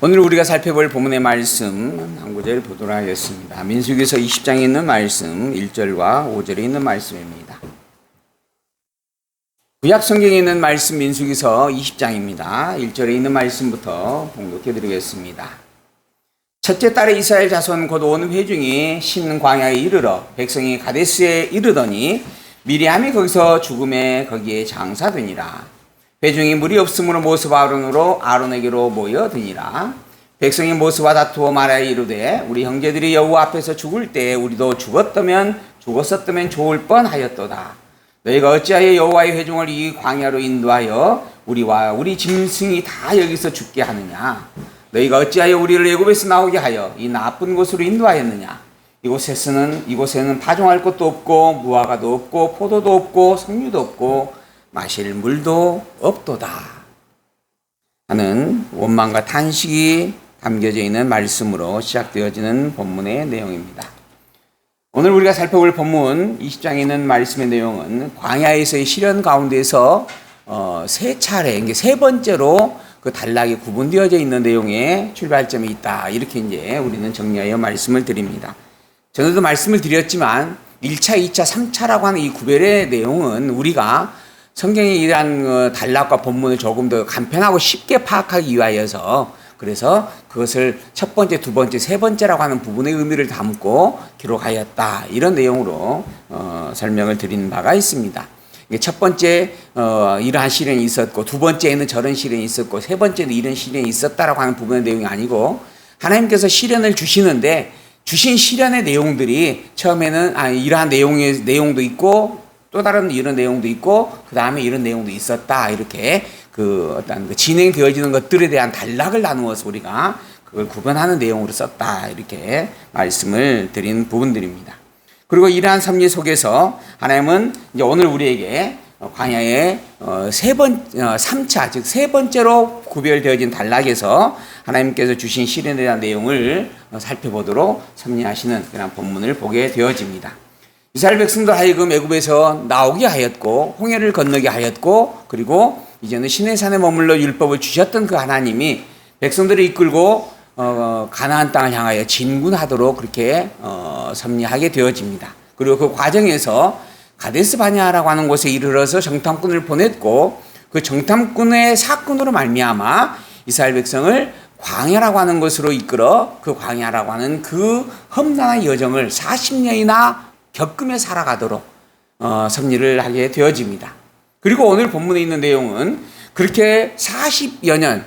오늘 우리가 살펴볼 본문의 말씀 한 구절 보도록 하겠습니다. 민수기서 20장에 있는 말씀 1절과 5절에 있는 말씀입니다. 구약 성경에 있는 말씀 민수기서 20장입니다. 1절에 있는 말씀부터 봉독해 드리겠습니다. 첫째 달에 이스라엘 자손 곧 온 회중이 신 광야에 이르러 백성이 가데스에 이르더니 미리암이 거기서 죽음에 거기에 장사되니라. 회중이 물이 없으므로 모세와 아론에게로 모여드니라. 백성이 모세와 다투어 말하여 이르되 우리 형제들이 여호와 앞에서 죽을 때에 우리도 죽었었다면 좋을 뻔하였도다. 너희가 어찌하여 여호와의 회중을 이 광야로 인도하여 우리와 우리 짐승이 다 여기서 죽게 하느냐? 너희가 어찌하여 우리를 애굽에서 나오게 하여 이 나쁜 곳으로 인도하였느냐? 이곳에는 파종할 것도 없고 무화과도 없고 포도도 없고 석류도 없고 마실 물도 없도다 하는 원망과 탄식이 담겨져 있는 말씀으로 시작되어지는 본문의 내용입니다. 오늘 우리가 살펴볼 본문 20장에 있는 말씀의 내용은 광야에서의 시련 가운데서 세 차례, 세 번째로 그 단락이 구분되어져 있는 내용의 출발점이 있다. 이렇게 이제 우리는 정리하여 말씀을 드립니다. 전에도 말씀을 드렸지만 1차, 2차, 3차라고 하는 이 구별의 내용은 우리가 성경의 이러한 단락과 본문을 조금 더 간편하고 쉽게 파악하기 위하여서 그래서 그것을 첫 번째, 두 번째, 세 번째라고 하는 부분의 의미를 담고 기록하였다. 이런 내용으로 설명을 드린 바가 있습니다. 첫 번째 이러한 시련이 있었고 두 번째에는 저런 시련이 있었고 세 번째는 이런 시련이 있었다라고 하는 부분의 내용이 아니고 하나님께서 시련을 주시는데 주신 시련의 내용들이 처음에는 이러한 내용도 있고 또 다른 이런 내용도 있고 그 다음에 이런 내용도 있었다. 이렇게 어떤 진행되어지는 것들에 대한 단락을 나누어서 우리가 그걸 구분하는 내용으로 썼다. 이렇게 말씀을 드린 부분들입니다. 그리고 이러한 섭리 속에서 하나님은 이제 오늘 우리에게 광야의 3차, 즉 세 번째로 구별되어진 단락에서 하나님께서 주신 시련에 대한 내용을 살펴보도록 섭리하시는 그런 본문을 보게 되어집니다. 이스라엘 백성들 하여금 애굽에서 나오게 하였고 홍해를 건너게 하였고 그리고 이제는 시내산에 머물러 율법을 주셨던 그 하나님이 백성들을 이끌고 가나안 땅을 향하여 진군하도록 그렇게 섭리하게 되어집니다. 그리고 그 과정에서 가데스 바네아라고 하는 곳에 이르러서 정탐꾼을 보냈고 그 정탐꾼의 사건으로 말미암아 이스라엘 백성을 광야라고 하는 곳으로 이끌어 그 광야라고 하는 그 험난한 여정을 40년이나 겪으며 살아가도록 섭리를 하게 되어집니다. 그리고 오늘 본문에 있는 내용은 그렇게 40여 년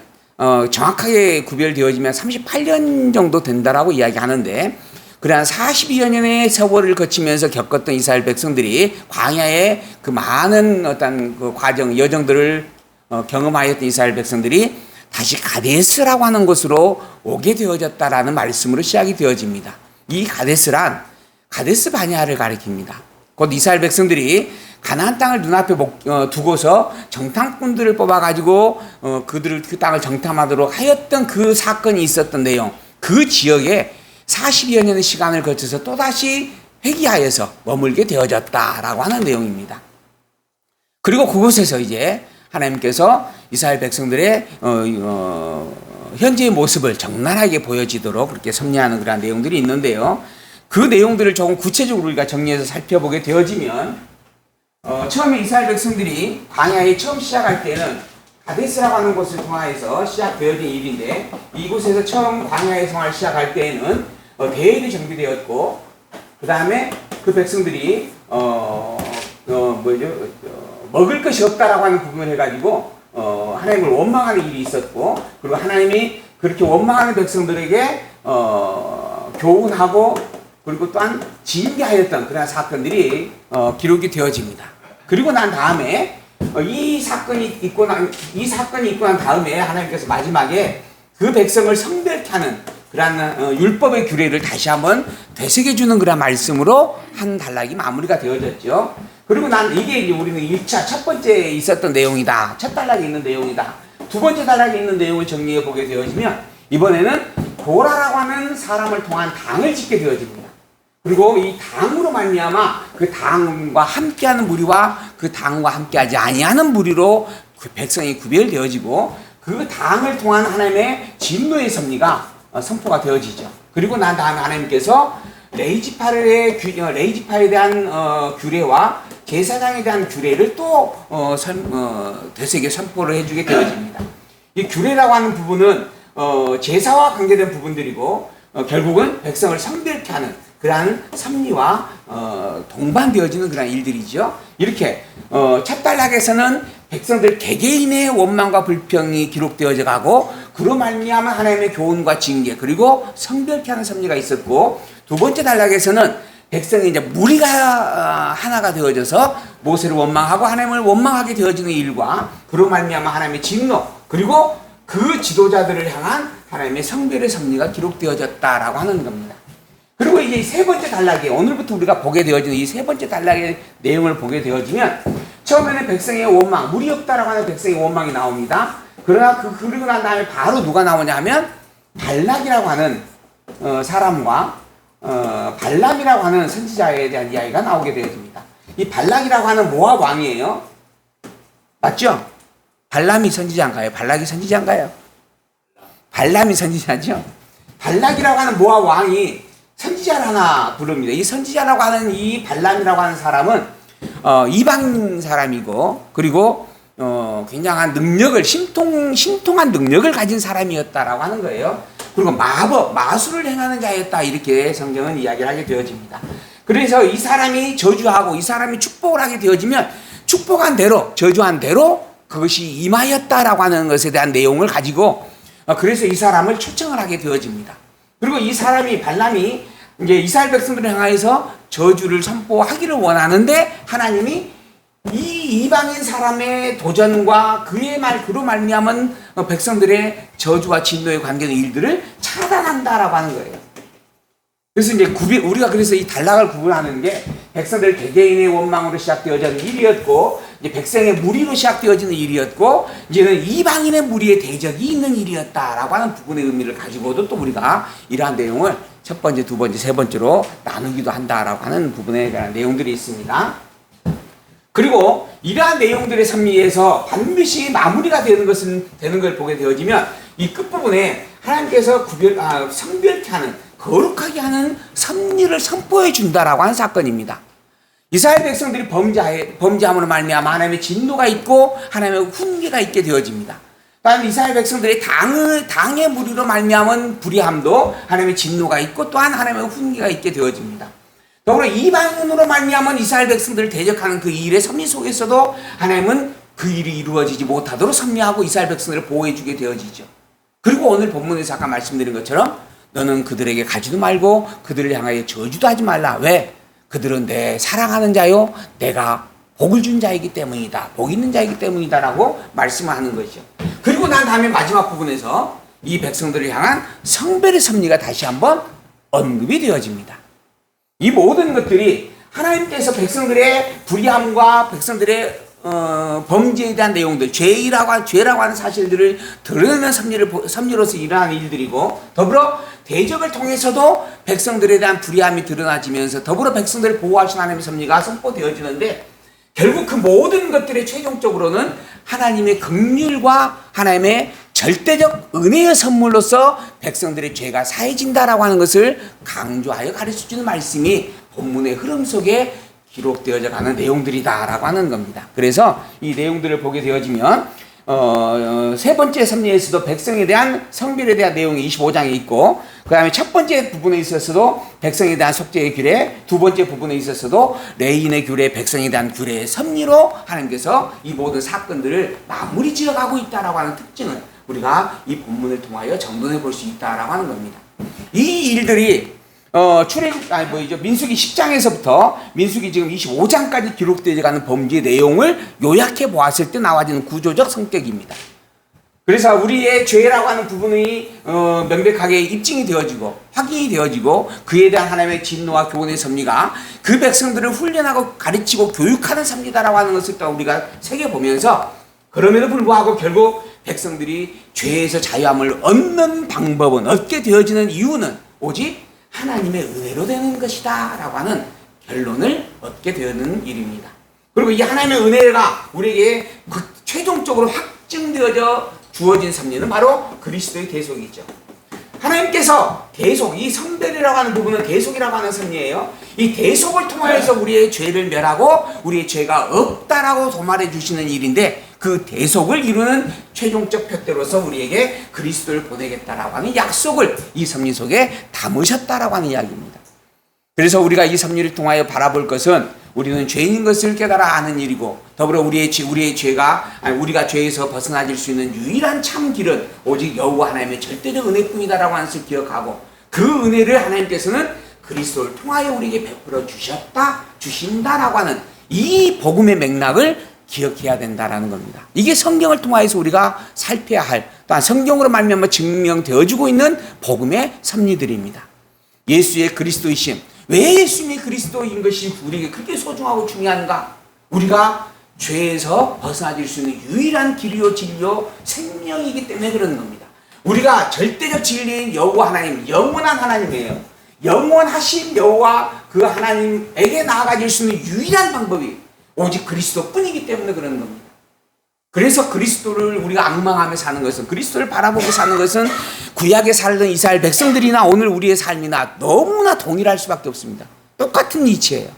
정확하게 구별되어지면 38년 정도 된다라고 이야기하는데 그러한 42여 년의 세월을 거치면서 겪었던 이스라엘 백성들이 광야의 그 많은 어떤 그 과정, 여정들을 경험하였던 이스라엘 백성들이 다시 가데스라고 하는 곳으로 오게 되어졌다라는 말씀으로 시작이 되어집니다. 이 가데스란 가데스 바네아를 가리킵니다. 곧 이스라엘 백성들이 가나안 땅을 눈앞에 두고서 정탐꾼들을 뽑아가지고 그들을 그 땅을 정탐하도록 하였던 그 사건이 있었던 내용, 그 지역에 40여 년의 시간을 거쳐서 또다시 회귀하여서 머물게 되어졌다라고 하는 내용입니다. 그리고 그곳에서 이제 하나님께서 이스라엘 백성들의 현재의 모습을 적나라하게 보여지도록 그렇게 섭리하는 그런 내용들이 있는데요. 그 내용들을 조금 구체적으로 우리가 정리해서 살펴보게 되어지면 처음에 이스라엘 백성들이 광야에 처음 시작할 때는 가데스라고 하는 곳을 통하여서 시작되어진 일인데 이곳에서 처음 광야의 생활을 시작할 때에는 대열이 정비되었고 그 다음에 그 백성들이 먹을 것이 없다라고 하는 부분을 해가지고 하나님을 원망하는 일이 있었고 그리고 하나님이 그렇게 원망하는 백성들에게 교훈하고 그리고 또한 징계하였던 그런 사건들이 기록이 되어집니다. 그리고 난 다음에 이 사건이 있고 난 다음에 하나님께서 마지막에 그 백성을 성별케 하는 그런 율법의 규례를 다시 한번 되새겨주는 그런 말씀으로 한 단락이 마무리가 되어졌죠. 그리고 난 이게 이제 우리는 1차 첫 번째 있었던 내용이다. 첫 단락에 있는 내용이다. 두 번째 단락에 있는 내용을 정리해 보게 되어지면 이번에는 고라라고 하는 사람을 통한 당을 짓게 되어집니다. 그리고 이 당으로 말미암아 그 당과 함께하는 무리와 그 당과 함께하지 아니하는 무리로 그 백성이 구별되어지고 그 당을 통한 하나님의 진노의 섭리가 선포가 되어지죠. 그리고 난 다음에 하나님께서 레위지파에 대한 규례와 제사장에 대한 규례를 또 되새겨 선포를 해주게 되어집니다. 이 규례라고 하는 부분은 제사와 관계된 부분들이고 결국은 백성을 성별케 하는 그러한 섭리와 동반되어지는 그런 일들이죠. 이렇게 첫 단락에서는 백성들 개개인의 원망과 불평이 기록되어져 가고 그로 말미암아 하나님의 교훈과 징계 그리고 성별케 하는 섭리가 있었고, 두 번째 단락에서는 백성이 이제 무리가 하나가 되어져서 모세를 원망하고 하나님을 원망하게 되어지는 일과 그로 말미암아 하나님의 진노 그리고 그 지도자들을 향한 하나님의 성별의 섭리가 기록되어졌다라고 하는 겁니다. 그리고 이제 세 번째 단락에 오늘부터 우리가 보게 되어지는 이 세 번째 단락의 내용을 보게 되어지면 처음에는 백성의 원망, 무리 없다라고 하는 백성의 원망이 나옵니다. 그러나 그리고 난 다음에 바로 누가 나오냐 하면 발락이라고 하는 사람과 발람이라고 하는 선지자에 대한 이야기가 나오게 되어집니다. 이 발락이라고 하는 모압 왕이에요. 맞죠? 발람이 선지자인가요? 발락이 선지자인가요? 발람이 선지자죠. 발락이라고 하는 모압 왕이 선지자를 하나 부릅니다. 이 선지자라고 하는 이 발람이라고 하는 사람은 이방 사람이고 그리고 굉장한 능력을 신통한 능력을 가진 사람이었다라고 하는 거예요. 그리고 마술을 행하는 자였다 이렇게 성경은 이야기를 하게 되어집니다. 그래서 이 사람이 저주하고 이 사람이 축복을 하게 되어지면 축복한 대로 저주한 대로 그것이 임하였다라고 하는 것에 대한 내용을 가지고 그래서 이 사람을 초청을 하게 되어집니다. 그리고 이 사람이 발람이 이제 이스라엘 백성들을 향하여서 저주를 선포하기를 원하는데 하나님이 이 이방인 사람의 도전과 그로 말미암은 백성들의 저주와 진노에 관계된 일들을 차단한다라고 하는 거예요. 그래서 이제 우리가 그래서 이 단락을 구분하는 게 백성들 개개인의 원망으로 시작되어지는 일이었고, 이제 백성의 무리로 시작되어지는 일이었고, 이제는 이방인의 무리의 대적이 있는 일이었다라고 하는 부분의 의미를 가지고도 또 우리가 이러한 내용을 첫 번째, 두 번째, 세 번째로 나누기도 한다라고 하는 부분에 대한 내용들이 있습니다. 그리고 이러한 내용들의 섭리에서 반드시 마무리가 되는 걸 보게 되어지면 이 끝부분에 하나님께서 성별케 하는 거룩하게 하는 섭리를 선포해 준다라고 하는 사건입니다. 이스라엘 백성들이 범죄함으로 말미암아 하나님의 진노가 있고 하나님의 훈계가 있게 되어집니다. 또한 이스라엘 백성들의 당의 무리로 말미암은 불의함도 하나님의 진노가 있고 또한 하나님의 훈계가 있게 되어집니다. 더불어 이방인으로 말미암은 이스라엘 백성들을 대적하는 그 일의 섭리 속에서도 하나님은 그 일이 이루어지지 못하도록 섭리하고 이스라엘 백성들을 보호해주게 되어지죠. 그리고 오늘 본문에서 아까 말씀드린 것처럼 너는 그들에게 가지도 말고 그들을 향하여 저주도 하지 말라. 왜? 그들은 내 사랑하는 자요 내가 복을 준 자이기 때문이다. 복 있는 자이기 때문이다 라고 말씀하는 것이죠. 그리고 난 다음에 마지막 부분에서 이 백성들을 향한 성별의 섭리가 다시 한번 언급이 되어집니다. 이 모든 것들이 하나님께서 백성들의 불의함과 백성들의 범죄에 대한 내용들, 죄라고 하는 사실들을 드러내는 섭리로서 일어나는 일들이고, 더불어 대적을 통해서도 백성들에 대한 불의함이 드러나지면서 더불어 백성들을 보호하신 하나님의 섭리가 선포되어지는데, 결국 그 모든 것들의 최종적으로는 하나님의 긍휼과 하나님의 절대적 은혜의 선물로서 백성들의 죄가 사해진다라고 하는 것을 강조하여 가르쳐주는 말씀이 본문의 흐름 속에 기록되어져 가는 내용들이다라고 하는 겁니다. 그래서 이 내용들을 보게 되어지면 세 번째 섭리에서도 백성에 대한 성별에 대한 내용이 25장에 있고, 그 다음에 첫 번째 부분에 있어서도 백성에 대한 속죄의 규례, 두 번째 부분에 있어서도 레인의 규례, 백성에 대한 규례의 섭리로 하나님께서 이 모든 사건들을 마무리 지어가고 있다라고 하는 특징을 우리가 이 본문을 통하여 정돈해 볼 수 있다라고 하는 겁니다. 이 일들이 민수기 10장에서부터 민수기 지금 25장까지 기록되어 가는 범죄의 내용을 요약해 보았을 때 나와지는 구조적 성격입니다. 그래서 우리의 죄라고 하는 부분이 명백하게 입증이 되어지고 확인이 되어지고 그에 대한 하나님의 진노와 교훈의 섭리가 그 백성들을 훈련하고 가르치고 교육하는 섭리다라고 하는 것을 또 우리가 새겨보면서, 그럼에도 불구하고 결국 백성들이 죄에서 자유함을 얻는 방법은, 얻게 되어지는 이유는 오직 하나님의 은혜로 되는 것이다 라고 하는 결론을 얻게 되는 일입니다. 그리고 이 하나님의 은혜가 우리에게 최종적으로 확증되어져 주어진 섭리는 바로 그리스도의 대속이죠. 하나님께서 대속, 이 성별이라고 하는 부분은 대속이라고 하는 섭리예요. 이 대속을 통하여서 우리의 죄를 멸하고 우리의 죄가 없다라고 도말해 주시는 일인데, 그 대속을 이루는 최종적 표대로서 우리에게 그리스도를 보내겠다라고 하는 약속을 이 섭리 속에 담으셨다라고 하는 이야기입니다. 그래서 우리가 이 섭리를 통하여 바라볼 것은 우리는 죄인인 것을 깨달아 아는 일이고, 더불어 우리가 죄에서 벗어나질 수 있는 유일한 참 길은 오직 여호와 하나님의 절대적 은혜뿐이다라고 하는 것을 기억하고, 그 은혜를 하나님께서는 그리스도를 통하여 우리에게 베풀어 주신다라고 하는 이 복음의 맥락을 기억해야 된다라는 겁니다. 이게 성경을 통하여서 우리가 살펴야 할, 또한 성경으로 말미암아 증명되어지고 있는 복음의 섭리들입니다. 예수의 그리스도이심, 왜 예수님이 그리스도인 것이 우리에게 그렇게 소중하고 중요한가? 우리가 죄에서 벗어나질 수 있는 유일한 길이요 진리요 생명이기 때문에 그러는 겁니다. 우리가 절대적 진리인 여호와 하나님, 영원한 하나님이에요. 영원하신 여호와 그 하나님에게 나아가질 수 있는 유일한 방법이 오직 그리스도뿐이기 때문에 그러는 겁니다. 그래서 그리스도를 우리가 앙망하며 사는 것은, 그리스도를 바라보고 사는 것은 구약에 살던 이스라엘 백성들이나 오늘 우리의 삶이나 너무나 동일할 수밖에 없습니다. 똑같은 이치예요.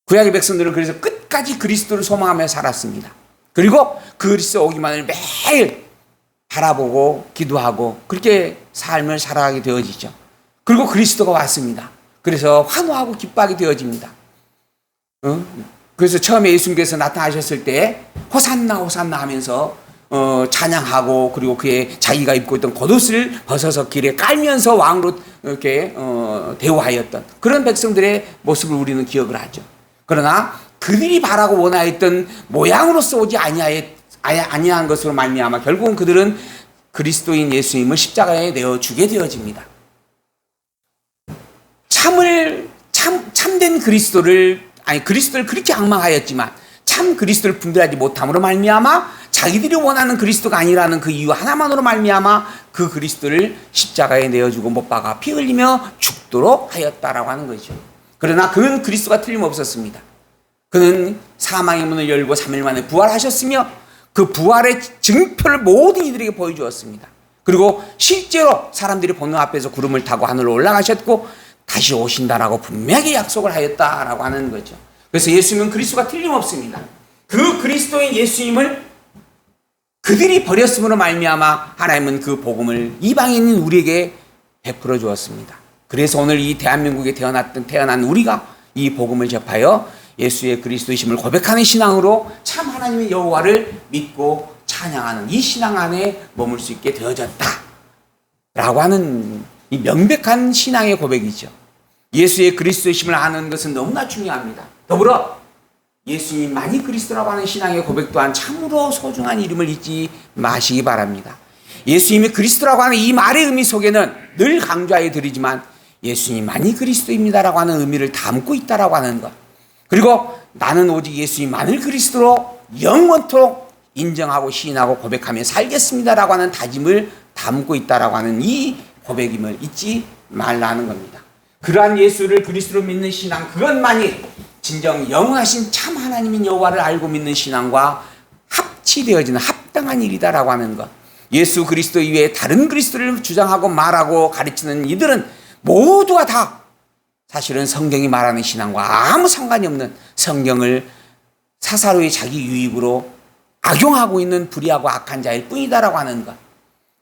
구약의 백성들은 그래서 끝까지 그리스도를 소망하며 살았습니다. 그리고 그리스도 오기만을 매일 바라보고 기도하고 그렇게 삶을 살아가게 되어지죠. 그리고 그리스도가 왔습니다. 그래서 환호하고 기뻐하게 되어집니다. 그래서 처음에 예수님께서 나타나셨을 때 호산나 호산나 하면서 찬양하고, 그리고 그의 자기가 입고 있던 겉옷을 벗어서 길에 깔면서 왕으로 이렇게 대우하였던 그런 백성들의 모습을 우리는 기억을 하죠. 그러나 그들이 바라고 원하였던 모양으로서 오지 아니한 것으로 말미암아 결국은 그들은 그리스도인 예수님을 십자가에 내어 주게 되어집니다. 참된 그리스도를 그렇게 앙망하였지만 참 그리스도를 분별하지 못함으로 말미암아 자기들이 원하는 그리스도가 아니라는 그 이유 하나만으로 말미암아 그 그리스도를 십자가에 내어주고 못 박아 피 흘리며 죽도록 하였다라고 하는 거죠. 그러나 그는 그리스도가 틀림없었습니다. 그는 사망의 문을 열고 3일 만에 부활하셨으며 그 부활의 증표를 모든 이들에게 보여주었습니다. 그리고 실제로 사람들이 보는 앞에서 구름을 타고 하늘로 올라가셨고 다시 오신다라고 분명하게 약속을 하였다라고 하는 거죠. 그래서 예수님은 그리스도가 틀림없습니다. 그 그리스도인 예수님을 그들이 버렸음으로 말미암아 하나님은 그 복음을 이방인인 우리에게 베풀어 주었습니다. 그래서 오늘 이 대한민국에 태어난 우리가 이 복음을 접하여 예수의 그리스도이심을 고백하는 신앙으로 참 하나님의 여호와를 믿고 찬양하는 이 신앙 안에 머물 수 있게 되어졌다라고 하는 이 명백한 신앙의 고백이죠. 예수의 그리스도이심을 아는 것은 너무나 중요합니다. 더불어 예수님만이 그리스도라고 하는 신앙의 고백 또한 참으로 소중한 이름을 잊지 마시기 바랍니다. 예수님이 그리스도라고 하는 이 말의 의미 속에는 늘 강조하여 드리지만 예수님만이 그리스도입니다라고 하는 의미를 담고 있다라고 하는 것, 그리고 나는 오직 예수님만을 그리스도로 영원토록 인정하고 시인하고 고백하며 살겠습니다라고 하는 다짐을 담고 있다라고 하는 이 고백임을 잊지 말라는 겁니다. 그러한 예수를 그리스도로 믿는 신앙, 그것만이 진정 영원하신 참 하나님인 여호와를 알고 믿는 신앙과 합치되어지는 합당한 일이다라고 하는 것. 예수 그리스도 이외에 다른 그리스도를 주장하고 말하고 가르치는 이들은 모두가 다 사실은 성경이 말하는 신앙과 아무 상관이 없는, 성경을 사사로이 자기 유익으로 악용하고 있는 불의하고 악한 자일 뿐이다라고 하는 것.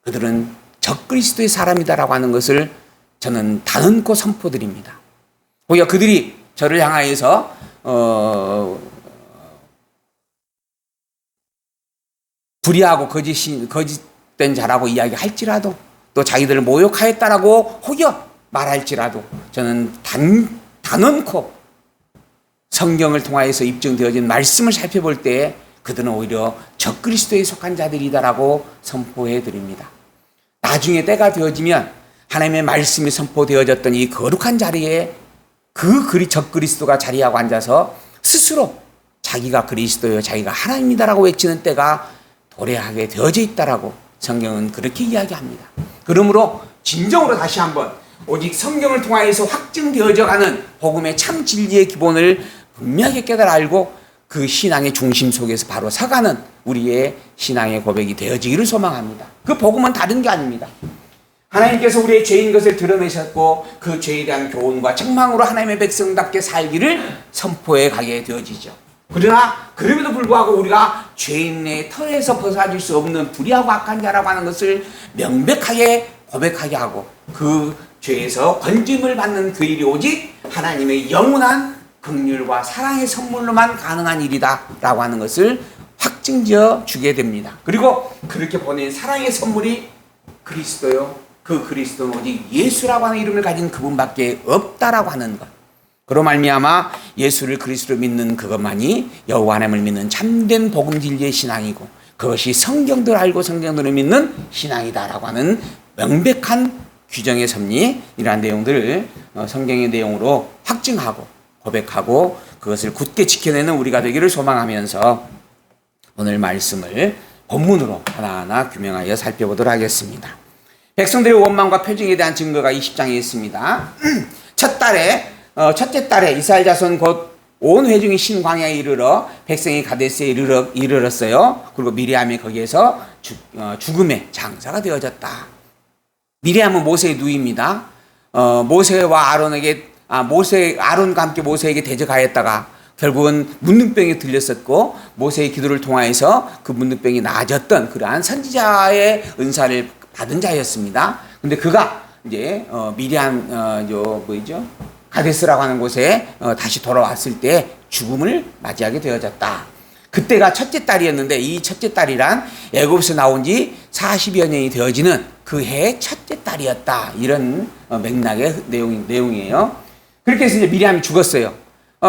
그들은 적그리스도의 사람이다라고 하는 것을 저는 단언코 선포드립니다. 오히려 그들이 저를 향하여서 불의하고 거짓된 자라고 이야기할지라도, 또 자기들을 모욕하였다라고 혹여 말할지라도 저는 단언코 성경을 통하여서 입증되어진 말씀을 살펴볼 때 그들은 오히려 적그리스도에 속한 자들이다라고 선포해 드립니다. 나중에 때가 되어지면 하나님의 말씀이 선포되어졌던 이 거룩한 자리에 그 적그리스도가 자리하고 앉아서 스스로 자기가 그리스도요 자기가 하나님이다라고 외치는 때가 도래하게 되어져 있다라고 성경은 그렇게 이야기합니다. 그러므로 진정으로 다시 한번 오직 성경을 통하여서 확증되어져 가는 복음의 참 진리의 기본을 분명하게 깨달아 알고 그 신앙의 중심 속에서 바로 서가는 우리의 신앙의 고백이 되어지기를 소망합니다. 그 복음은 다른 게 아닙니다. 하나님께서 우리의 죄인 것을 드러내셨고 그 죄에 대한 교훈과 책망으로 하나님의 백성답게 살기를 선포해 가게 되어지죠. 그러나 그럼에도 불구하고 우리가 죄인의 털에서 벗어날 수 없는 불의하고 악한 자라고 하는 것을 명백하게 고백하게 하고 그 죄에서 건짐을 받는 그 일이 오직 하나님의 영원한 긍휼과 사랑의 선물로만 가능한 일이다 라고 하는 것을 확증지어 주게 됩니다. 그리고 그렇게 보낸 사랑의 선물이 그리스도요. 그 그리스도는 오직 예수라고 하는 이름을 가진 그분밖에 없다라고 하는 것. 그로 말미암아 예수를 그리스도로 믿는 그것만이 여호와 하나님을 믿는 참된 복음 진리의 신앙이고 그것이 성경들 알고 성경들을 믿는 신앙이다라고 하는 명백한 규정의 섭리 이러한 내용들을 성경의 내용으로 확증하고 고백하고 그것을 굳게 지켜내는 우리가 되기를 소망하면서 오늘 말씀을 본문으로 하나하나 규명하여 살펴보도록 하겠습니다. 백성들의 원망과 표징에 대한 증거가 20장에 있습니다. 첫째 달에 이스라엘 자손 곧 온 회중이 신광야에 이르러 백성이 가데스에 이르렀어요. 그리고 미리암이 거기에서 죽음의 장사가 되어졌다. 미리암은 모세의 누이입니다. 모세와 아론과 함께 모세에게 대적하였다가 결국은 문둥병에 들렸었고 모세의 기도를 통하여서 그 문둥병이 나아졌던 그러한 선지자의 은사를 받은 자였습니다. 근데 그가 이제 가데스라고 하는 곳에 다시 돌아왔을 때 죽음을 맞이하게 되어졌다. 그때가 첫째 달이었는데 이 첫째 달이란 애굽에서 나온 지 40여 년이 되어지는 그 해의 첫째 달이었다. 이런 맥락의 내용이에요. 그렇게 해서 이제 미리암이 죽었어요.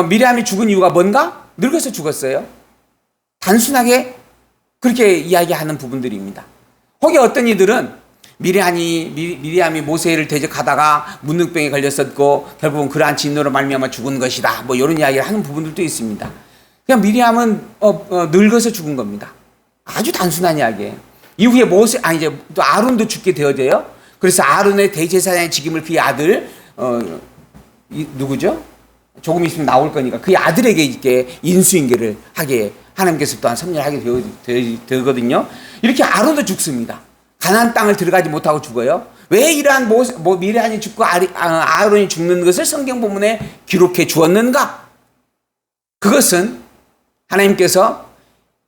미리암이 죽은 이유가 뭔가? 늙어서 죽었어요. 단순하게 그렇게 이야기하는 부분들입니다. 혹시 어떤 이들은 미리암이 모세를 대적하다가 문둥병에 걸렸었고 결국은 그러한 진노로 말미암아 죽은 것이다. 뭐 이런 이야기를 하는 부분들도 있습니다. 그냥 미리암은 늙어서 죽은 겁니다. 아주 단순한 이야기예요. 이후에 또 아론도 죽게 되어져요. 그래서 아론의 대제사장의 직임을 그의 아들 누구죠? 조금 있으면 나올 거니까 그의 아들에게 이렇게 인수인계를 하게 하나님께서 또한 섭리하게 되거든요. 이렇게 아론도 죽습니다. 가나안 땅을 들어가지 못하고 죽어요. 왜 이러한 미리암이 죽고 아론이 죽는 것을 성경 본문에 기록해 주었는가? 그것은 하나님께서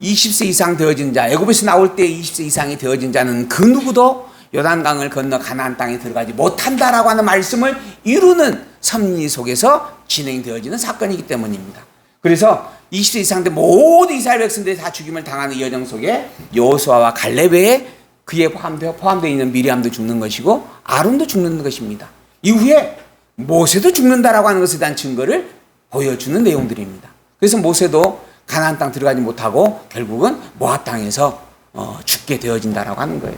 20세 이상 되어진 자, 애굽에서 나올 때 20세 이상이 되어진 자는 그 누구도 요단강을 건너 가나안 땅에 들어가지 못한다라고 하는 말씀을 이루는 섭리 속에서 진행되어지는 사건이기 때문입니다. 그래서 20세 이상 된 모든 이스라엘 백성들이 다 죽임을 당하는 이 여정 속에 여호수아와 갈렙에 그에 포함되어 있는 미리암도 죽는 것이고 아론도 죽는 것입니다. 이후에 모세도 죽는다라고 하는 것에 대한 증거를 보여주는 내용들입니다. 그래서 모세도 가나안 땅 들어가지 못하고 결국은 모압 땅에서 죽게 되어진다라고 하는 거예요.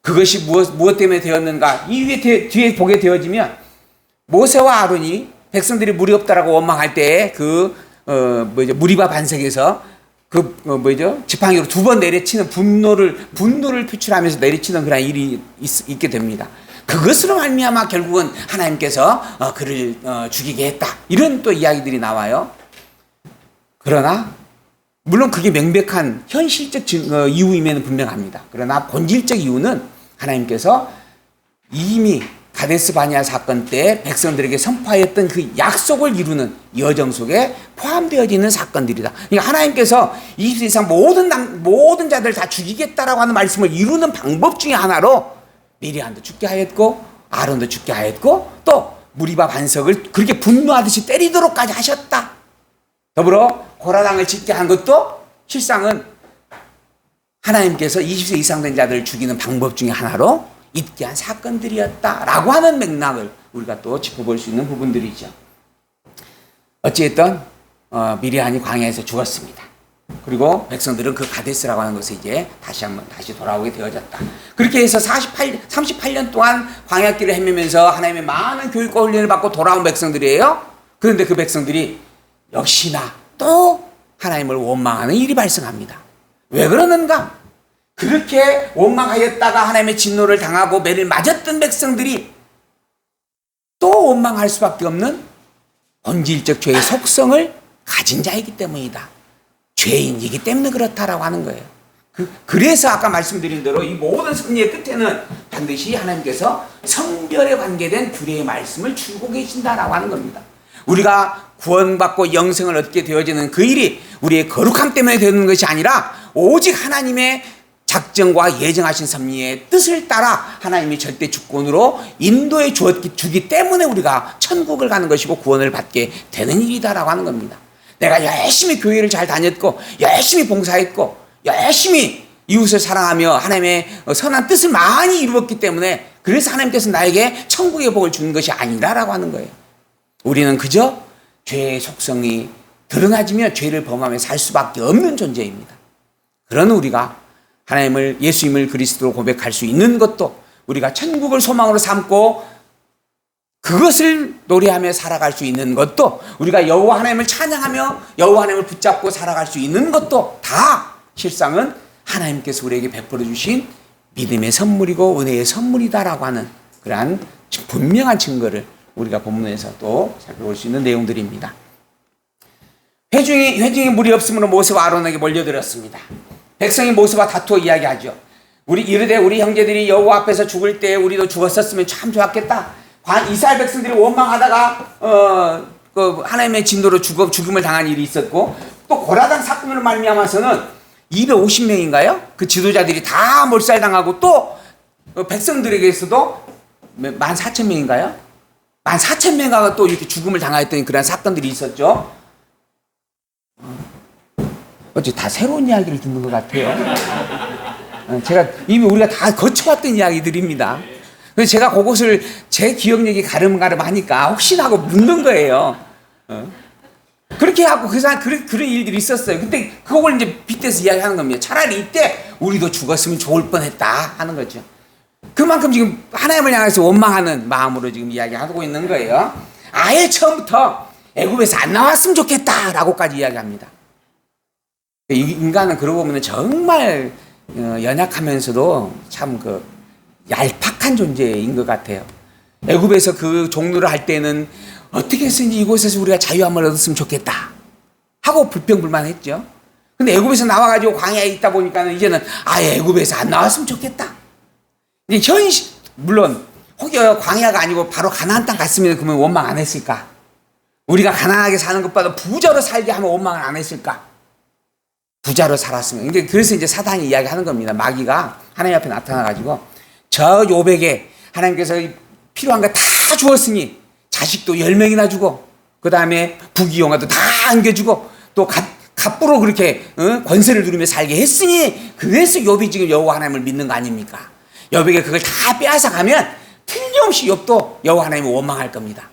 그것이 무엇 때문에 되었는가? 이 뒤에 보게 되어지면 모세와 아론이 백성들이 물이 없다라고 원망할 때에 무리바 반석에서 지팡이로 두 번 내리치는 분노를 표출하면서 내리치는 그런 일이 있게 됩니다. 그것으로 말미암아 결국은 하나님께서 그를 죽이게 했다. 이런 또 이야기들이 나와요. 그러나 물론 그게 명백한 현실적 이유임에는 분명합니다. 그러나 본질적 이유는 하나님께서 이미 가데스 바네아 사건 때 백성들에게 선포하였던 그 약속을 이루는 여정 속에 포함되어지는 사건들이다. 그러니까 하나님께서 20세 이상 모든 자들 다 죽이겠다라고 하는 말씀을 이루는 방법 중에 하나로 미리암도 죽게 하였고 아론도 죽게 하였고 또 무리바 반석을 그렇게 분노하듯이 때리도록까지 하셨다. 더불어 고라당을 짓게 한 것도 실상은 하나님께서 20세 이상 된 자들을 죽이는 방법 중에 하나로 있게 한 사건들이었다라고 하는 맥락을 우리가 또 짚어볼 수 있는 부분들이죠. 어찌됐든 미리암이 광야에서 죽었습니다. 그리고 백성들은 그 가데스라고 하는 것에 이제 다시 돌아오게 되어졌다. 그렇게 해서 38년 동안 광야길을 헤매면서 하나님의 많은 교육과 훈련을 받고 돌아온 백성들이에요. 그런데 그 백성들이 역시나 또 하나님을 원망하는 일이 발생합니다. 왜 그러는가? 그렇게 원망하였다가 하나님의 진노를 당하고 매를 맞았던 백성들이 또 원망할 수밖에 없는 본질적 죄의 속성을 가진 자이기 때문이다. 죄인이기 때문에 그렇다라고 하는 거예요. 그래서 아까 말씀드린 대로 이 모든 섭리의 끝에는 반드시 하나님께서 성별에 관계된 규례의 말씀을 주고 계신다라고 하는 겁니다. 우리가 구원받고 영생을 얻게 되어지는 그 일이 우리의 거룩함 때문에 되는 것이 아니라 오직 하나님의 작정과 예정하신 섭리의 뜻을 따라 하나님이 절대 주권으로 인도해 주기 때문에 우리가 천국을 가는 것이고 구원을 받게 되는 일이다라고 하는 겁니다. 내가 열심히 교회를 잘 다녔고 열심히 봉사했고 열심히 이웃을 사랑하며 하나님의 선한 뜻을 많이 이루었기 때문에 그래서 하나님께서 나에게 천국의 복을 주는 것이 아니라라고 하는 거예요. 우리는 그저 죄의 속성이 드러나지며 죄를 범하며 살 수밖에 없는 존재입니다. 그런 우리가 하나님을 예수님을 그리스도로 고백할 수 있는 것도 우리가 천국을 소망으로 삼고 그것을 노래하며 살아갈 수 있는 것도 우리가 여호와 하나님을 찬양하며 여호와 하나님을 붙잡고 살아갈 수 있는 것도 다 실상은 하나님께서 우리에게 베풀어 주신 믿음의 선물이고 은혜의 선물이다라고 하는 그러한 분명한 증거를 우리가 본문에서 또 살펴볼 수 있는 내용들입니다. 회중이 물이 없으므로 모세와 아론에게 몰려들었습니다. 백성이 모세와 다투어 이야기하죠. 이르되 우리 형제들이 여호와 앞에서 죽을 때 우리도 죽었었으면 참 좋았겠다. 이스라엘 백성들이 원망하다가 하나님의 진노로 죽음을 당한 일이 있었고 또 고라당 사건으로 말미암아서는 250명인가요? 그 지도자들이 다 몰살당하고 또 백성들에게서도 14,000명인가요? 14,000명가 또 이렇게 죽음을 당하였던 그런 사건들이 있었죠. 어째 다 새로운 이야기를 듣는 것 같아요. 제가 이미 우리가 다 거쳐왔던 이야기들입니다. 그래서 제가 그것을 제 기억력이 가름가름하니까 혹시나 하고 묻는 거예요. 그렇게 하고 그런 일들이 있었어요. 근데 그걸 이제 빗대서 이야기하는 겁니다. 차라리 이때 우리도 죽었으면 좋을 뻔했다 하는 거죠. 그만큼 지금 하나님을 향해서 원망하는 마음으로 지금 이야기하고 있는 거예요. 아예 처음부터 애굽에서 안 나왔으면 좋겠다라고까지 이야기합니다. 인간은 그러고 보면 정말 연약하면서도 참 얄팍한 존재인 것 같아요. 애굽에서 그 종로를 할 때는 어떻게 해서인지 이곳에서 우리가 자유함을 얻었으면 좋겠다 하고 불평불만했죠. 근데 애굽에서 나와가지고 광야에 있다 보니까는 이제는 아예 애굽에서 안 나왔으면 좋겠다. 이제 물론 혹여 광야가 아니고 바로 가나안 땅 갔으면 그러면 원망 안 했을까? 우리가 가난하게 사는 것보다 부자로 살게 하면 원망을 안 했을까? 부자로 살았으면. 근데 그래서 이제 사단이 이야기하는 겁니다. 마귀가 하나님 앞에 나타나가지고 저 요백에 하나님께서 필요한 거 다 주었으니 자식도 10명이나 주고 그 다음에 부귀영화도 다 안겨주고 또 갑부로 그렇게 권세를 누리며 살게 했으니 그래서 욥이 지금 여호와 하나님을 믿는 거 아닙니까? 욥에게 그걸 다 빼앗아가면 틀림없이 욥도 여호와 하나님을 원망할 겁니다.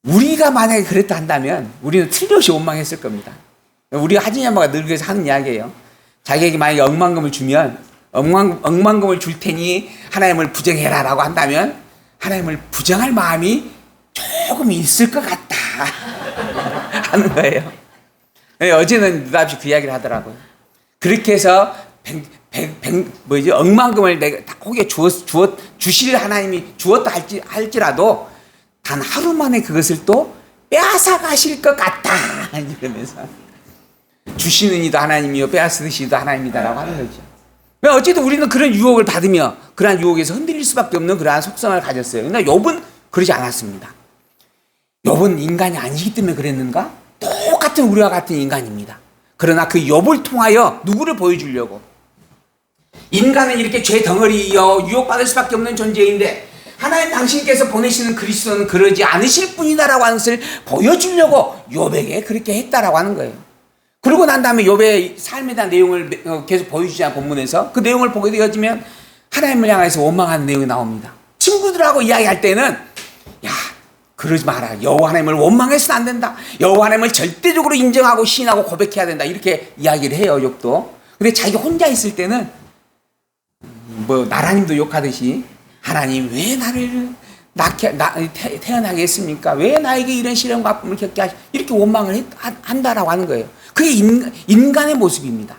우리가 만약에 그랬다 한다면 우리는 틀림없이 원망했을 겁니다. 우리 하진이 엄마가 늘 그래서 하는 이야기예요. 자기에게 만약에 억만금을 주면 억만금을 줄 테니 하나님을 부정해라 라고 한다면 하나님을 부정할 마음이 조금 있을 것 같다 하는 거예요. 어제는 느닷없이 그 이야기를 하더라고요. 그렇게 해서 억만금을 내가 혹여 주실 하나님이 주었다 할지라도 단 하루 만에 그것을 또 빼앗아 가실 것 같다 이러면서 주시는 이도 하나님이요 빼앗으신 이도 하나님이다라고 하는 거죠. 어쨌든 우리는 그런 유혹을 받으며 그러한 유혹에서 흔들릴 수밖에 없는 그러한 속성을 가졌어요. 그러나 욥은 그러지 않았습니다. 욥은 인간이 아니기 때문에 그랬는가? 똑같은 우리와 같은 인간입니다. 그러나 그 욥을 통하여 누구를 보여주려고? 인간은 이렇게 죄 덩어리이여 유혹받을 수밖에 없는 존재인데 하나님 당신께서 보내시는 그리스도는 그러지 않으실 분이다라고 하는 것을 보여주려고 욥에게 그렇게 했다라고 하는 거예요. 그러고 난 다음에 욥의 삶에 대한 내용을 계속 보여주지 않은 본문에서 그 내용을 보게 되어지면 하나님을 향해서 원망하는 내용이 나옵니다. 친구들하고 이야기할 때는 야 그러지 마라. 여호와 하나님을 원망해서는 안 된다. 여호와 하나님을 절대적으로 인정하고 시인하고 고백해야 된다. 이렇게 이야기를 해요. 욥도. 근데 자기 혼자 있을 때는 나라님도 욕하듯이 하나님 왜 나를 태어나게 했습니까? 왜 나에게 이런 시련과 아픔을 겪게 하시 이렇게 원망을 한다라고 하는 거예요. 그게 인간의 모습입니다.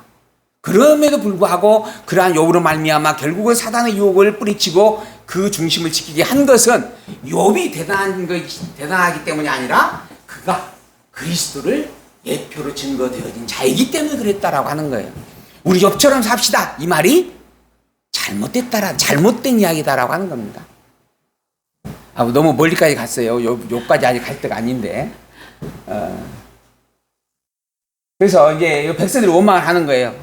그럼에도 불구하고 그러한 욥으로 말미암아 결국은 사단의 유혹을 뿌리치고 그 중심을 지키게 한 것은 욥이 대단하기 때문이 아니라 그가 그리스도를 예표로 증거되어진 자이기 때문에 그랬다라고 하는 거예요. 우리 욥처럼 삽시다. 이 말이 잘못된 이야기다라고 하는 겁니다. 너무 멀리까지 갔어요. 욥까지 아직 갈 때가 아닌데. 그래서 이제 백성들이 원망을 하는 거예요.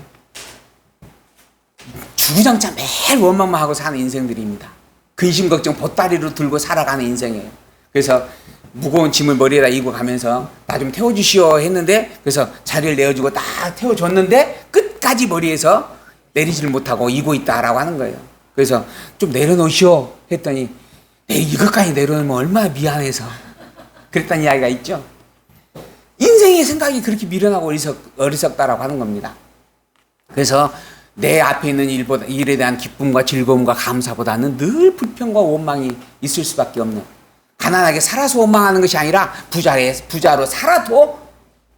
주구장창 매일 원망만 하고 사는 인생들입니다. 근심 걱정 보따리로 들고 살아가는 인생이에요. 그래서 무거운 짐을 머리에다 이고 가면서 나 좀 태워주시오 했는데, 그래서 자리를 내어주고 딱 태워줬는데 끝까지 머리에서 내리지를 못하고 이고 있다라고 하는 거예요. 그래서 좀 내려놓으시오 했더니 이것까지 내려놓으면 얼마나 미안해서 그랬다는 이야기가 있죠. 인생의 생각이 그렇게 미련하고 어리석다라고 하는 겁니다. 그래서 내 앞에 있는 일에 대한 기쁨과 즐거움과 감사보다는 늘 불평과 원망이 있을 수밖에 없는, 가난하게 살아서 원망하는 것이 아니라 부자로 살아도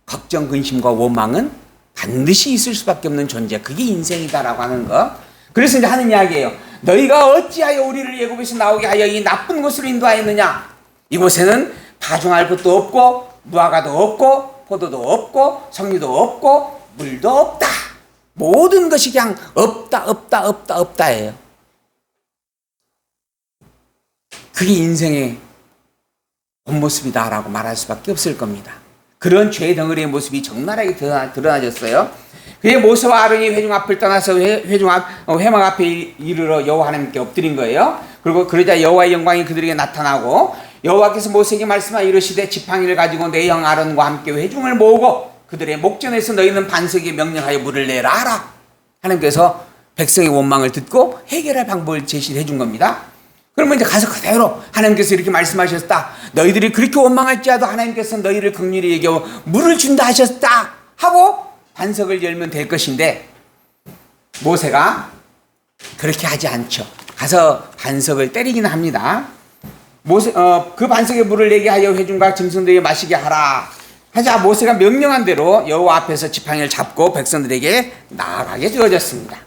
걱정, 근심과 원망은 반드시 있을 수밖에 없는 존재, 그게 인생이다라고 하는 것. 그래서 이제 하는 이야기예요. 너희가 어찌하여 우리를 애굽에서 나오게 하여 이 나쁜 곳으로 인도하였느냐. 이곳에는 파종할 것도 없고 무화과도 없고 포도도 없고 석류도 없고 물도 없다. 모든 것이 그냥 없다예요. 그게 인생의 본 모습이다라고 말할 수밖에 없을 겁니다. 그런 죄 덩어리의 모습이 적나라하게 드러나졌어요. 그의 모세와 아론이 회중 앞을 떠나서 회막 앞에 이르러 여호와 하나님께 엎드린 거예요. 그리고 그러자 여호와의 영광이 그들에게 나타나고 여호와께서 모세에게 말씀하여 이르시되 지팡이를 가지고 내 형 아론과 함께 회중을 모으고 그들의 목전에서 너희는 반석에 명령하여 물을 내라 하라. 하나님께서 백성의 원망을 듣고 해결할 방법을 제시해 준 겁니다. 그러면 이제 가서 그대로 하나님께서 이렇게 말씀하셨다. 너희들이 그렇게 원망할지라도 하나님께서 너희를 긍휼히 여겨 물을 준다 하셨다 하고 반석을 열면 될 것인데, 모세가 그렇게 하지 않죠. 가서 반석을 때리기는 합니다. 그 반석에 물을 내게 하여 회중과 짐승들에게 마시게 하라 하자 모세가 명령한 대로 여호와 앞에서 지팡이를 잡고 백성들에게 나아가게 되어졌습니다.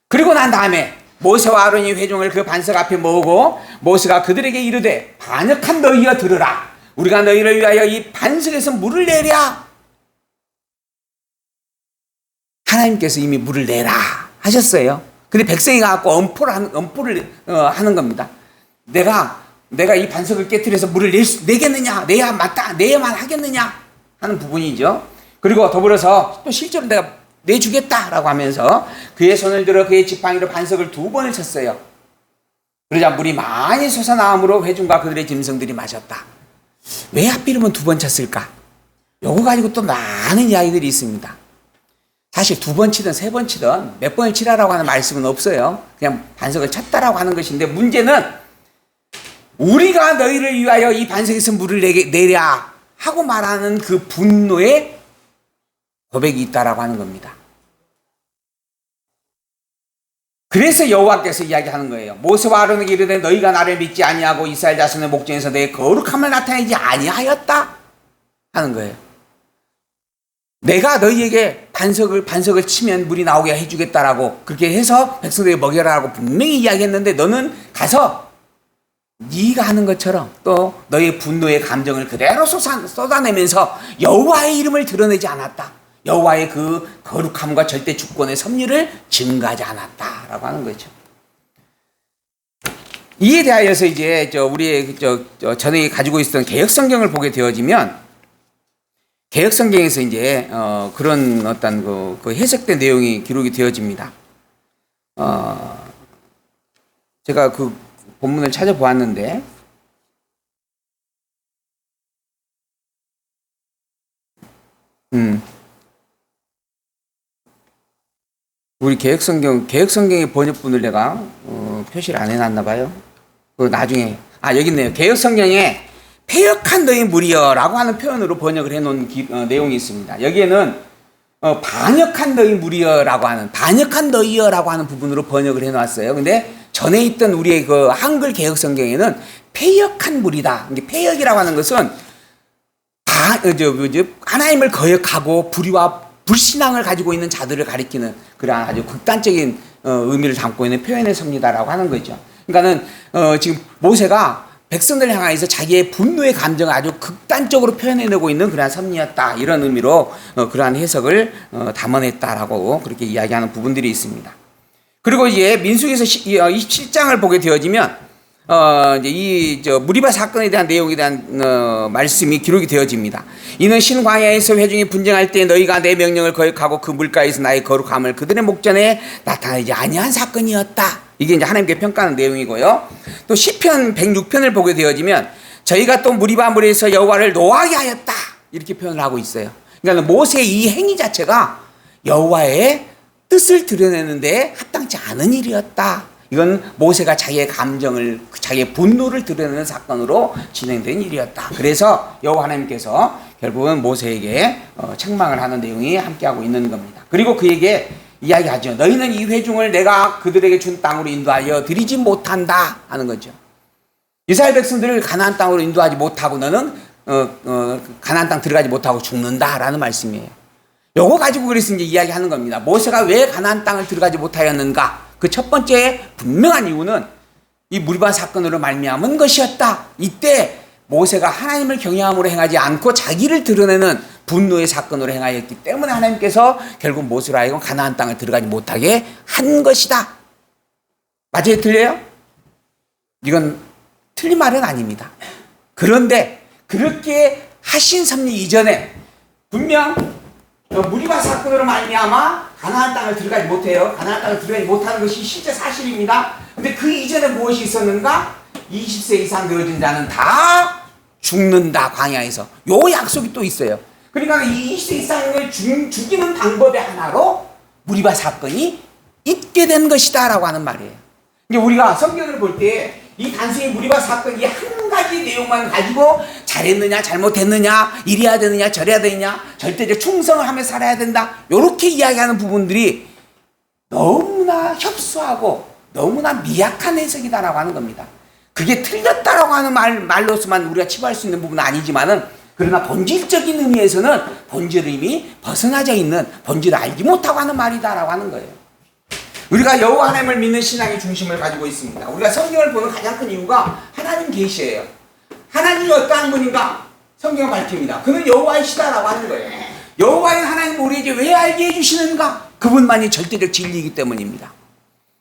그리고 난 다음에 모세와 아론이 회중을 그 반석 앞에 모으고 모세가 그들에게 이르되 반역한 너희여 들으라. 우리가 너희를 위하여 이 반석에서 물을 내랴. 하나님께서 이미 물을 내라 하셨어요. 근데 백성이 가고 엄포를 하는 겁니다. 내가 이 반석을 깨뜨려서 물을 내겠느냐? 내야만 하겠느냐? 하는 부분이죠. 그리고 더불어서 또 실제로 내가 내주겠다라고 하면서 그의 손을 들어 그의 지팡이로 반석을 2번을 쳤어요. 그러자 물이 많이 솟아나오므로 회중과 그들의 짐승들이 마셨다. 왜 하필이면 2번 쳤을까? 요거 가지고 또 많은 이야기들이 있습니다. 사실 2번 치든 3번 치든 몇 번을 치라라고 하는 말씀은 없어요. 그냥 반석을 쳤다라고 하는 것인데, 문제는 우리가 너희를 위하여 이 반석에서 물을 내랴 하고 말하는 그 분노의 고백이 있다라고 하는 겁니다. 그래서 여호와께서 이야기하는 거예요. 모세와 아론에게 이르되 너희가 나를 믿지 아니하고 이스라엘 자손의 목전에서 내 거룩함을 나타내지 아니하였다 하는 거예요. 내가 너희에게 반석을 치면 물이 나오게 해주겠다라고 그렇게 해서 백성들에게 먹여라라고 분명히 이야기했는데, 너는 가서 네가 하는 것처럼 또 너의 분노의 감정을 그대로 쏟아내면서 여호와의 이름을 드러내지 않았다. 여호와의 그 거룩함과 절대 주권의 섭리를 증가하지 않았다라고 하는 거죠. 이에 대하여서 이제 우리의 전에 가지고 있었던 개혁 성경을 보게 되어지면, 개혁 성경에서 이제 그런 어떤 그 해석된 내용이 기록이 되어집니다. 제가 그 본문을 찾아보았는데, 우리 개혁 성경의 번역본을 내가 표시를 안 해놨나 봐요. 그 나중에 여기 있네요. 개혁 성경에 패역한 너희 무리여라고 하는 표현으로 번역을 해놓은 내용이 있습니다. 여기에는 반역한 너희 무리여라고 하는, 반역한 너희여라고 하는 부분으로 번역을 해놨어요. 근데 전에 있던 우리의 그 한글 개혁 성경에는 패역한 무리다. 패역이라고 하는 것은 하나님을 거역하고 불의와 불신앙을 가지고 있는 자들을 가리키는 그런 아주 극단적인 의미를 담고 있는 표현의 섭리다라고 하는 거죠. 그러니까는 지금 모세가 백성들 향해서 자기의 분노의 감정을 아주 극단적으로 표현해내고 있는 그러한 섭리였다. 이런 의미로 그러한 해석을 담아냈다라고 그렇게 이야기하는 부분들이 있습니다. 그리고 이제 민수기에서 27장을 보게 되어지면 이제 무리바 사건에 대한 내용에 대한 말씀이 기록이 되어집니다. 이는 신광야에서 회중이 분쟁할 때 너희가 내 명령을 거역하고 그 물가에서 나의 거룩함을 그들의 목전에 나타내지 아니한 사건이었다. 이게 이제 하나님께 평가하는 내용이고요. 또 시편 106편을 보게 되어지면 저희가 또 무리바 물에서 여호와를 노하게 하였다. 이렇게 표현을 하고 있어요. 그러니까 모세의 이 행위 자체가 여호와의 뜻을 드러내는데 합당치 않은 일이었다. 이건 모세가 자기의 감정을, 자기의 분노를 드러내는 사건으로 진행된 일이었다. 그래서 여호와 하나님께서 결국은 모세에게 책망을 하는 내용이 함께하고 있는 겁니다. 그리고 그에게 이야기하죠. 너희는 이 회중을 내가 그들에게 준 땅으로 인도하여 드리지 못한다 하는 거죠. 이스라엘 백성들을 가나안 땅으로 인도하지 못하고 너는 가나안 땅 들어가지 못하고 죽는다라는 말씀이에요. 요거 가지고 그래서 이제 이야기하는 겁니다. 모세가 왜 가나안 땅을 들어가지 못하였는가? 그 첫 번째 분명한 이유는 이 무리바 사건으로 말미암은 것이었다. 이때 모세가 하나님을 경외함으로 행하지 않고 자기를 드러내는 분노의 사건으로 행하였기 때문에 하나님께서 결국 모세로 하여금 가나안 땅을 들어가지 못하게 한 것이다. 맞아요? 틀려요? 이건 틀린 말은 아닙니다. 그런데 그렇게 하신 섭리 이전에 분명 무리바 사건으로 말미암아 가나안 땅을 들어가지 못해요. 가나안 땅을 들어가지 못하는 것이 실제 사실입니다. 근데 그 이전에 무엇이 있었는가? 20세 이상 되어진 자는 다 죽는다, 광야에서. 요 약속이 또 있어요. 그러니까 이 20세 이상을 죽이는 방법의 하나로 무리바 사건이 있게 된 것이다 라고 하는 말이에요. 이제 우리가 성경을 볼 때 이 단순히 무리바 사건 이 한 가지 내용만 가지고 잘했느냐 잘못했느냐 이래야 되느냐 저래야 되느냐 절대적 충성을 하며 살아야 된다 이렇게 이야기하는 부분들이 너무나 협소하고 너무나 미약한 해석이다라고 하는 겁니다. 그게 틀렸다라고 하는 말로서만 우리가 치부할 수 있는 부분은 아니지만은 그러나 본질적인 의미에서는 본질의 의미 벗어나져 있는 본질을 알지 못하고 하는 말이다라고 하는 거예요. 우리가 여호와 하나님을 믿는 신앙의 중심을 가지고 있습니다. 우리가 성경을 보는 가장 큰 이유가 하나님 계시예요. 하나님이 어떠한 분인가? 성경은 밝힙니다. 그는 여호와이시다라고 하는 거예요. 여호와인 하나님 우리에게 왜 알게 해주시는가? 그분만이 절대적 진리이기 때문입니다.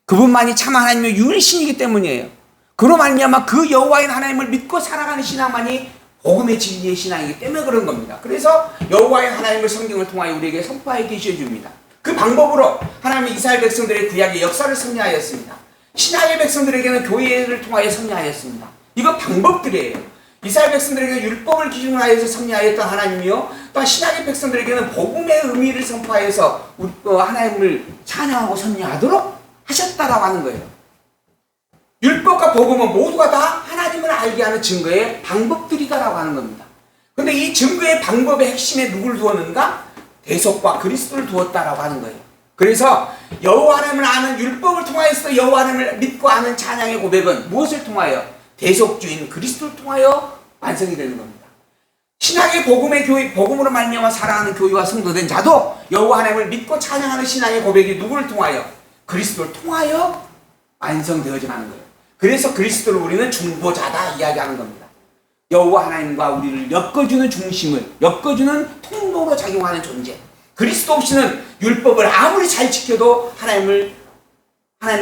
그분만이 참 하나님의 유일신이기 때문이에요. 그로 말미암아 그 여호와인 하나님을 믿고 살아가는 신앙만이 복음의 진리의 신앙이기 때문에 그런 겁니다. 그래서 여호와인 하나님을 성경을 통하여 우리에게 선포하여 계셔줍니다. 그 방법으로 하나님은 이스라엘 백성들의 구약의 역사를 섭리하였습니다. 신약의 백성들에게는 교회를 통하여 섭리하였습니다. 이거 방법들이에요. 이스라엘 백성들에게는 율법을 기준으로 하여서 섭리하였던 하나님이요. 또 신약의 백성들에게는 복음의 의미를 선포하여서 하나님을 찬양하고 섭리하도록 하셨다라고 하는 거예요. 율법과 복음은 모두가 다 하나님을 알게 하는 증거의 방법들이다라고 하는 겁니다. 그런데 이 증거의 방법의 핵심에 누구를 두었는가? 대속과 그리스도를 두었다라고 하는 거예요. 그래서 여호와 하나님을 아는 율법을 통하여서 여호와 하나님을 믿고 아는 찬양의 고백은 무엇을 통하여? 대속주인 그리스도를 통하여 완성이 되는 겁니다. 신약의 복음으로 말미암아 살아가는 교회와 성도된 자도 여호와 하나님을 믿고 찬양하는 신앙의 고백이 누구를 통하여? 그리스도를 통하여 완성되어져 가는 거예요. 그래서 그리스도를 우리는 중보자다 이야기하는 겁니다. 여호와 하나님과 우리를 엮어주는 중심을, 엮어주는 통로로 작용하는 존재. 그리스도 없이는 율법을 아무리 잘 지켜도 하나님에게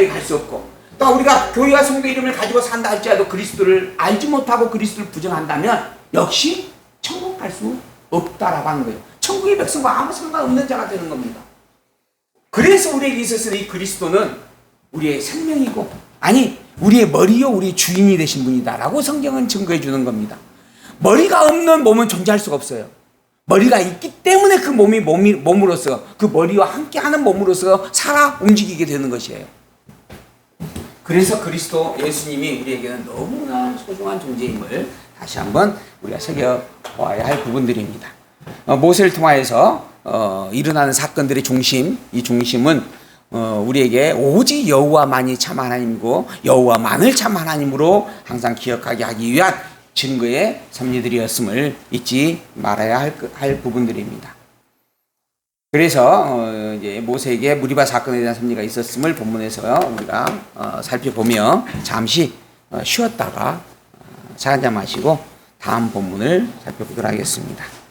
갈 수 없고, 또 우리가 교회와 성도 이름을 가지고 산다 할지라도 그리스도를 알지 못하고 그리스도를 부정한다면 역시 천국 갈 수 없다라고 하는 거예요. 천국의 백성과 아무 상관없는 자가 되는 겁니다. 그래서 우리에게 있어서 이 그리스도는 우리의 생명이고, 아니 우리의 머리요 우리의 주인이 되신 분이다라고 성경은 증거해 주는 겁니다. 머리가 없는 몸은 존재할 수가 없어요. 머리가 있기 때문에 그 몸으로서 그 머리와 함께하는 몸으로서 살아 움직이게 되는 것이에요. 그래서 그리스도 예수님이 우리에게는 너무나 소중한 존재임을 다시 한번 우리가 새겨보아야 할 부분들입니다. 모세를 통하여서 일어나는 사건들의 중심, 이 중심은 우리에게 오직 여호와만이 참 하나님이고 여호와만을 참 하나님으로 항상 기억하게 하기 위한 증거의 섭리들이었음을 잊지 말아야 할 부분들입니다. 그래서 이제 모세에게 무리바 사건에 대한 섭리가 있었음을 본문에서 우리가 살펴보며 잠시 쉬었다가 차 한잔 마시고 다음 본문을 살펴보도록 하겠습니다.